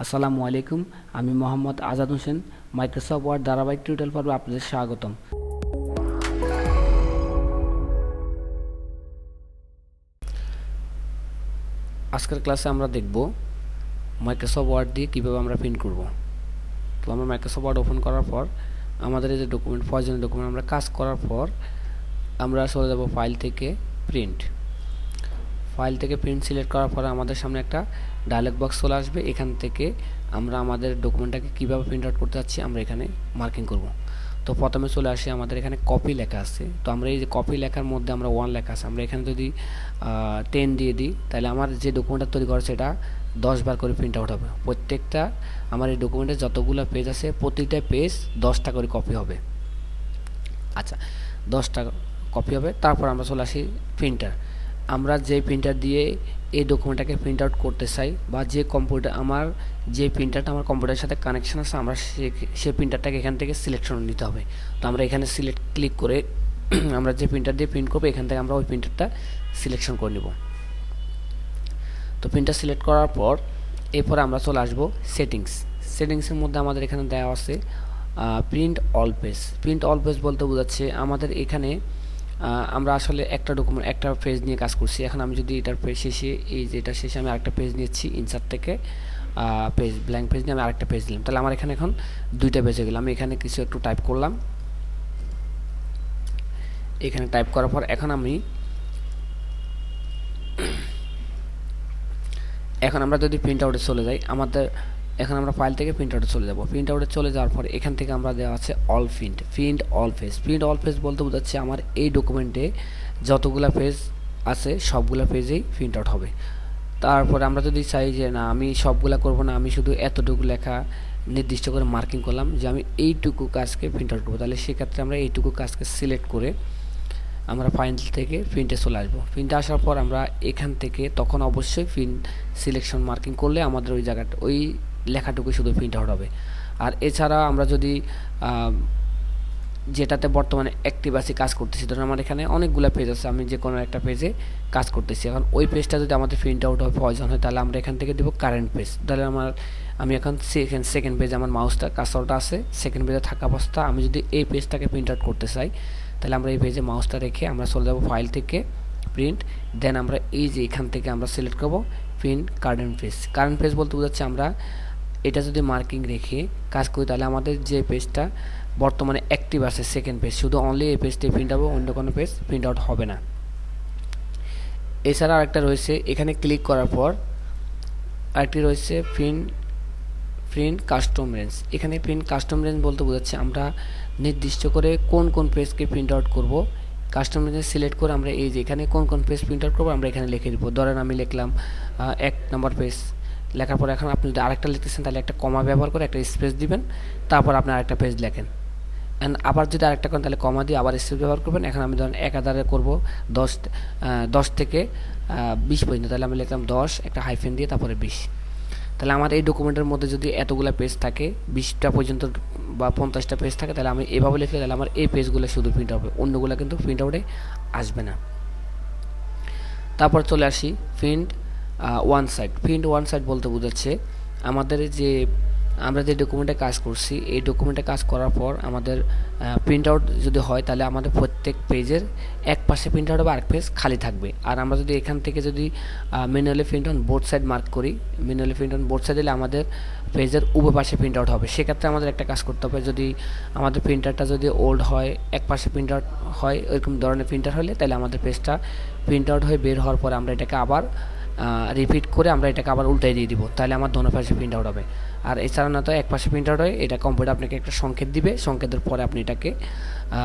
আসসালামু আলাইকুম। আমি মোহাম্মদ আজাদ হোসেন। মাইক্রোসফট ওয়ার্ড ধারাবাহিক টিউটোরিয়াল পর্বে আপনাদের স্বাগতম। আজকের ক্লাসে আমরা দেখব মাইক্রোসফট ওয়ার্ড দিয়ে কীভাবে আমরা প্রিন্ট করব। তো আমরা মাইক্রোসফট ওয়ার্ড ওপেন করার পর আমাদের এই যে ডকুমেন্ট, প্রয়োজনীয় ডকুমেন্ট আমরা কাজ করার পর আমরা চলে যাব ফাইল থেকে প্রিন্ট। ফাইল থেকে প্রিন্ট সিলেক্ট করার পরে আমাদের সামনে একটা ডায়লগ বক্স চলে আসবে। এখান থেকে আমরা আমাদের ডকুমেন্টটাকে কীভাবে প্রিন্ট আউট করতে যাচ্ছি আমরা এখানে মার্কিং করব। তো প্রথমে চলে আসি, আমাদের এখানে কপি লেখা আছে। তো আমরা এই যে কপি লেখার মধ্যে আমরা 1 লেখা আছে, আমরা এখানে যদি 10 দিয়ে দিই তাহলে আমার যে ডকুমেন্টটা তৈরি করা সেটা 10 বার করে প্রিন্ট আউট হবে। প্রত্যেকটা আমার এই ডকুমেন্টে যতগুলো পেজ আছে প্রতিটা পেজ 10টা করে কপি হবে। আচ্ছা, 10টা কপি হবে। তারপর আমরা চলে আসি প্রিন্টার। আমরা যে প্রিন্টার দিয়ে এই ডকুমেন্টটাকে প্রিন্ট আউট করতে চাই বা যে কম্পিউটার আমার যে প্রিন্টারটা আমার কম্পিউটারের সাথে কানেকশন আছে আমরা সেই প্রিন্টারটাকে এখান থেকে সিলেকশন নিতে হবে। তো আমরা এখানে সিলেক্ট ক্লিক করে আমরা যে প্রিন্টার দিয়ে প্রিন্ট করবো এখান থেকে আমরা ওই প্রিন্টারটা সিলেকশন করে নেব। তো প্রিন্টার সিলেক্ট করার পর এরপরে আমরা চলে আসবো সেটিংসের মধ্যে আমাদের এখানে দেওয়া আছে print all page. Print all page বলতে বোঝাচ্ছে আমাদের এখানে আমরা আসলে একটা ডকুমেন্ট একটা পেজ নিয়ে কাজ করছি। এখন আমি যদি এটার পেজ শেষে এই যে এটা শেষে আমি আরেকটা পেজ নিচ্ছি, ইনসার্ট থেকে পেজ ব্ল্যাঙ্ক পেজ নিয়ে আমি আরেকটা পেজ দিলাম, তাহলে আমার এখানে এখন 2টা পেজে গেলাম। আমি এখানে কিছু একটু টাইপ করলাম, এখানে টাইপ করার পর এখন আমরা যদি প্রিন্ট আউটে চলে যাই, আমাদের এখন আমরা ফাইল থেকে প্রিন্ট আউটে চলে যাব। প্রিন্ট আউটে চলে যাওয়ার পর এখান থেকে আমরা দেওয়া আছে all print all page. Print all page বলতে বোঝাচ্ছে আমার এই ডকুমেন্টে যতগুলো পেজ আছে সবগুলো পেজেই প্রিন্ট আউট হবে। তারপরে আমরা যদি চাই যে না আমি সবগুলা করব না, আমি শুধু এতটুকু লেখা নির্দিষ্ট করে মার্কিং করলাম যে আমি এইটুকু কাজকে প্রিন্ট আউট করবো, তাহলে সেক্ষেত্রে আমরা এইটুকু কাজকে সিলেক্ট করে আমরা ফাইল থেকে প্রিন্টে চলে আসবো। প্রিন্টে আসার পর আমরা এখান থেকে তখন অবশ্যই প্রিন্ট সিলেকশন মার্কিং করলে আমাদের ওই জায়গাটা ওই লেখাটুকু শুধু প্রিন্ট আউট হবে। আর এছাড়া আমরা যদি যেটাতে বর্তমানে অ্যাক্টিভ আছি কাজ করতেছি, ধরুন আমার এখানে অনেকগুলো পেজ আছে, আমি যে কোনো একটা পেজে কাজ করতেছি, এখন ওই পেজটা যদি আমাদের প্রিন্ট আউট হয় প্রয়োজন হয় তাহলে আমরা এখান থেকে দেব কারেন্ট পেজ। তাহলে আমি এখন সেকেন্ড পেজে আমার মাউসটা কার্সরটা আছে, সেকেন্ড পেজে থাকা অবস্থা আমি যদি এই পেজটাকে প্রিন্ট আউট করতে চাই তাহলে আমরা এই পেজে মাউসটা রেখে আমরা চলে যাব ফাইল থেকে প্রিন্ট, দেন আমরা এই যে এখান থেকে আমরা সিলেক্ট করব প্রিন্ট কারেন্ট পেজ বলতে বোঝাচ্ছে আমরা এটা যদি মার্কিং রেখে কাজ করি তাহলে আমাদের যে পেজটা বর্তমানে অ্যাক্টিভ আছে সেকেন্ড পেজ, শুধু অনলি এই পেজটাই প্রিন্ট হবে, অন্য কোনো পেজ প্রিন্ট আউট হবে না। এছাড়া আরেকটা রয়েছে, এখানে ক্লিক করার পর আরেকটি রয়েছে প্রিন্ট কাস্টম রেঞ্জ। এখানে প্রিন্ট কাস্টম রেঞ্জ বলতে বোঝাচ্ছে আমরা নির্দিষ্ট করে কোন পেজকে প্রিন্ট আউট করবো। কাস্টম রেঞ্জ সিলেক্ট করে আমরা এই যে এখানে কোন পেজ প্রিন্ট আউট করবো আমরা এখানে লিখে দিব। ধরেন আমি লিখলাম 1 নম্বর পেজ, লেখার পর এখন আপনি যদি আরেকটা লিখতেছেন তাহলে একটা কমা ব্যবহার করে একটা স্পেস দিবেন, তারপর আপনি আরেকটা পেজ লেখেন। আবার যদি আরেকটা করেন তাহলে কমা দিয়ে আবার স্পেস ব্যবহার করবেন। এখন আমি ধরেন 1000 করবো 10 থেকে 20 পর্যন্ত, তাহলে আমি লিখলাম 10 একটা হাইফেন দিয়ে তারপরে 20। তাহলে আমার এই ডকুমেন্টের মধ্যে যদি এতগুলো পেজ থাকে 20টা পর্যন্ত বা 50টা পেজ থাকে তাহলে আমি এভাবে লিখলে তাহলে আমার এই পেজগুলো শুধু প্রিন্ট হবে, অন্যগুলো কিন্তু প্রিন্ট আউটে আসবে না। তারপর চলে আসি প্রিন্ট ওয়ান সাইড বলতে বোঝাচ্ছে আমাদের আমরা যে ডকুমেন্টে কাজ করছি এই ডকুমেন্টে কাজ করার পর আমাদের প্রিন্ট আউট যদি হয় তাহলে আমাদের প্রত্যেক পেজের এক পাশে প্রিন্ট আউট হবে, আরেক পেজ খালি থাকবে। আর আমরা যদি এখান থেকে যদি manually print on both side mark করি, manually print on both side দিলে আমাদের পেজের উভয় পাশে প্রিন্ট আউট হবে। সেক্ষেত্রে আমাদের একটা কাজ করতে হবে, যদি আমাদের প্রিন্টারটা যদি ওল্ড হয়, এক পাশে প্রিন্ট আউট হয় এরকম ধরনের প্রিন্টার হলে তাহলে আমাদের পেজটা প্রিন্ট আউট হয়ে বের হওয়ার পরে আমরা এটাকে আবার রিপিট করে আমরা এটাকে আবার উল্টাই দিয়ে দিব, তাহলে আমার দোনো পাশে প্রিন্ট আউট হবে। আর এছাড়া না তো এক পাশে প্রিন্ট আউট হয়, এটা কম্পিউটার আপনাকে একটা সংকেত দিবে, সংকেতের পরে আপনি এটাকে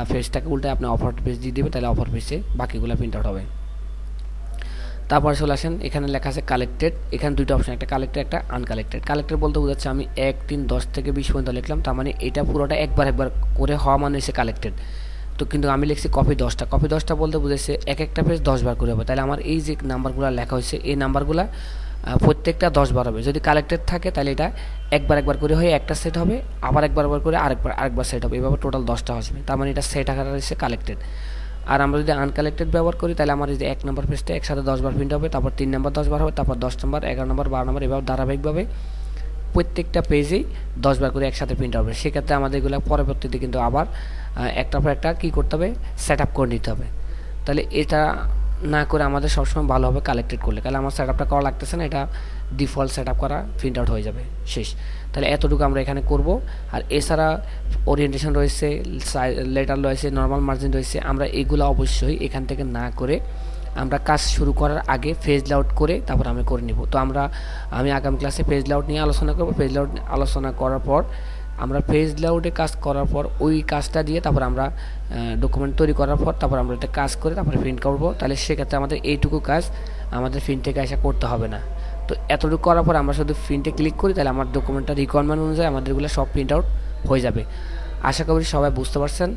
পেজটাকে উল্টায় আপনি অপর পেজ দিয়ে দিবে, তাহলে অপর পেজে বাকিগুলো প্রিন্ট আউট হবে। তারপর চলে আসেন, এখানে লেখা আছে কালেক্টেড। এখানে দুইটা অপশন, একটা কালেক্টেড একটা আনকালেক্টেড। কালেক্টেড বলতে বোঝাচ্ছে আমি 1, 3, 10 থেকে 20 পর্যন্ত লিখলাম, তার মানে এটা পুরোটা একবার করে হওয়া মানে হচ্ছে কালেক্টেড। তো কিন্তু আমি লিখছি কপি 10টা বলতে বুঝেছে একটা পেজ 10 বার করে হবে, তাহলে আমার এই যে নাম্বারগুলো লেখা হয়েছে এই নাম্বারগুলো প্রত্যেকটা 10 বার হবে। যদি কালেক্টেড থাকে তাহলে এটা একবার করে হয়ে একটা সেট হবে, আবার একবার করে আরেকবার সেট হবে, এভাবে টোটাল 10টা আসবে, তার মানে এটা সেট আকারে হচ্ছে কালেক্টেড। আর আমরা যদি আনকালেক্টেড ব্যবহার করি তাহলে আমার এই যে 1 নম্বর পেজটা একসাথে 10 বার প্রিন্ট হবে, তারপর 3 নম্বর 10 বার হবে, তারপর 10 নম্বর 11 নম্বর 12 নম্বর এভাবে ধারাবাহিকভাবে প্রত্যেকটা পেজেই 10 বার করে একসাথে প্রিন্ট হবে। সেক্ষেত্রে আমাদের এগুলো পরবর্তীতে কিন্তু আবার একটার পর একটা কী করতে হবে, সেট আপ করে নিতে হবে। তাহলে এটা না করে আমাদের সবসময় ভালো হবে কালেক্টেড করলে, তাহলে আমার সেট আপটা করা লাগতেছে না, এটা ডিফল্ট সেট আপ করা প্রিন্ট আউট হয়ে যাবে, শেষ। তাহলে এতটুকু আমরা এখানে করব। আর এছাড়া ওরিয়েন্টেশন রয়েছে, লেটার রয়েছে, নর্মাল মার্জিন রয়েছে, আমরা এগুলো অবশ্যই এখান থেকে না করে আমরা কাজ শুরু করার আগে পেজ লেআউট করে তারপর আমি করে নিব। তো আমি আগামী ক্লাসে পেজ লেআউট নিয়ে আলোচনা করব। পেজ লেআউট আলোচনা করার পর আমরা পেজ লেআউটে কাজ করার পর ওই কাজটা দিয়ে তারপর আমরা ডকুমেন্ট তৈরি করার পর তারপর আমরা এটা কাজ করে তারপরে প্রিন্ট করব। তাহলে সেক্ষেত্রে আমাদের এইটুকু কাজ আমাদের প্রিন্টে এসে করতে হবে না। তো এতটুকু করার পর আমরা শুধু প্রিন্টে ক্লিক করি, তাহলে আমার ডকুমেন্টটা রিকোয়ারমেন্ট অনুযায়ী আমাদেরগুলো সব প্রিন্ট আউট হয়ে যাবে। আশা করি সবাই বুঝতে পারছেন।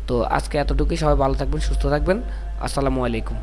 তো আজকে এতটুকুই, সবাই ভালো থাকবেন, সুস্থ থাকবেন। আসসালামু আলাইকুম।